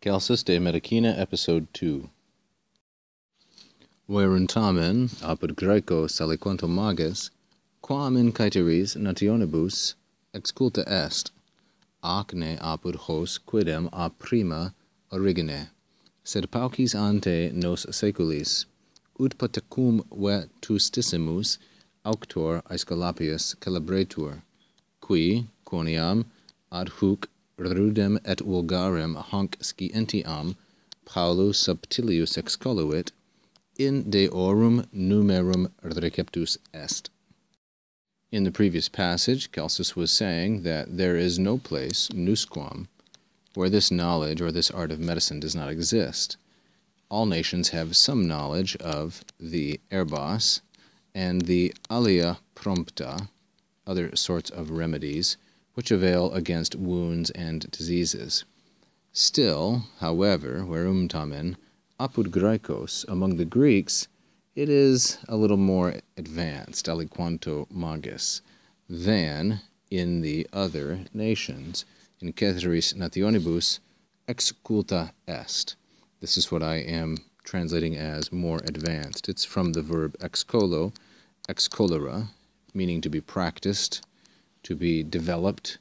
Celsus de Medicina, Episode 2. Veruntamen, apud Graecos aliquanto magis, quam in caeteris nationibus exculta est, ac ne apud hos quidem a prima origine, sed paucis ante nos seculis, ut patecum vetustissimus auctor Aesculapius celebretur, qui, quoniam, ad huc rudem et vulgarem hanc scientiam Paulo subtilius excoluit, in deorum numerum receptus est. In the previous passage, Celsus was saying that there is no place, nusquam, where this knowledge or this art of medicine does not exist. All nations have some knowledge of the erbas and the alia prompta, other sorts of remedies, which avail against wounds and diseases. Still, however, verumtamen, apud Graecos, among the Greeks, it is a little more advanced, aliquanto magis, than in the other nations. In caeteris nationibus exculta est. This is what I am translating as more advanced. It's from the verb excolo, excolere, meaning to be practiced, to be developed,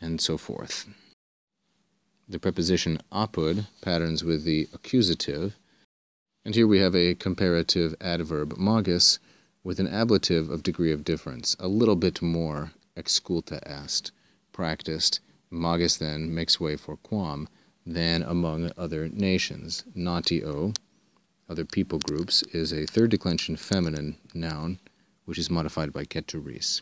and so forth. The preposition apud patterns with the accusative, and here we have a comparative adverb magis with an ablative of degree of difference, a little bit more exculta est, practiced. Magis then makes way for quam, than among other nations. Natio, other people groups, is a third declension feminine noun, which is modified by keteris.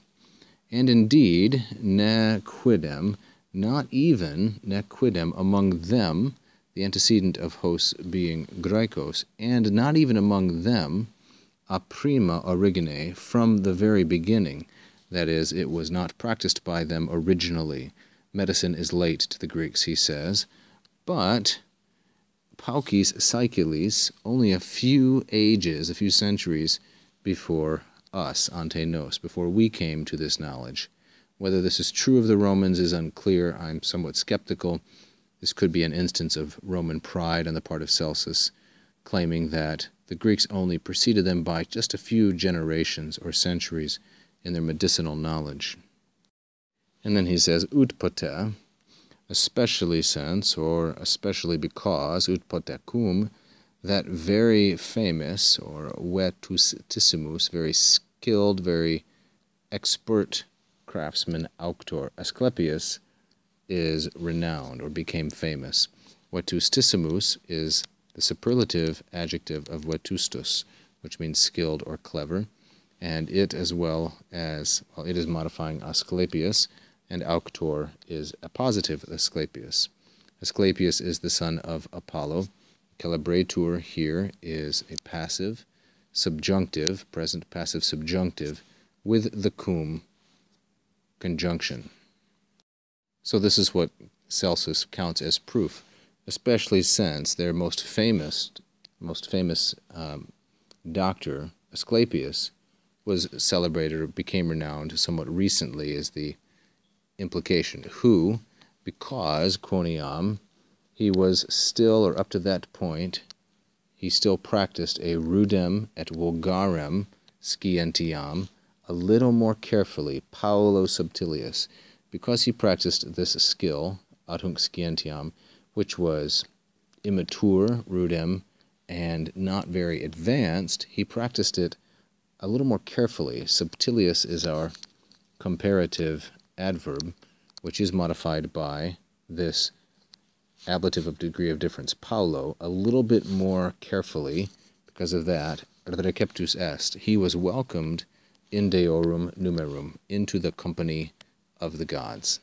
And indeed, ne quidem, not even ne quidem among them, the antecedent of hos being Graecos, and not even among them, a prima origine, from the very beginning. That is, it was not practiced by them originally. Medicine is late to the Greeks, he says, but paucis saeculis, only a few ages, a few centuries before us, ante nos, before we came to this knowledge. Whether this is true of the Romans is unclear. I'm somewhat skeptical. This could be an instance of Roman pride on the part of Celsus, claiming that the Greeks only preceded them by just a few generations or centuries in their medicinal knowledge. And then he says, ut pote, especially since, or especially because, ut potecum, that very famous, or vetustissimus, very skilled, very expert craftsman, auctor Aesculapius, is renowned, or became famous. Vetustissimus is the superlative adjective of vetustus, which means skilled or clever, and it as well as, well, it is modifying Aesculapius, and auctor is a positive Aesculapius. Aesculapius is the son of Apollo. Celebretur here is a passive, subjunctive, present passive subjunctive, with the cum conjunction. So this is what Celsus counts as proof, especially since their most famous doctor, Aesculapius, was celebrated or became renowned somewhat recently, is the implication, who, because, quoniam, he was still, or up to that point, he still practiced a rudem et vulgarem scientiam, a little more carefully, Paulo subtilius, because he practiced this skill, ad hunc scientiam, which was immature, rudem, and not very advanced, he practiced it a little more carefully. Subtilius is our comparative adverb, which is modified by this ablative of degree of difference, Paulo, a little bit more carefully. Because of that, receptus est, he was welcomed in deorum numerum, into the company of the gods.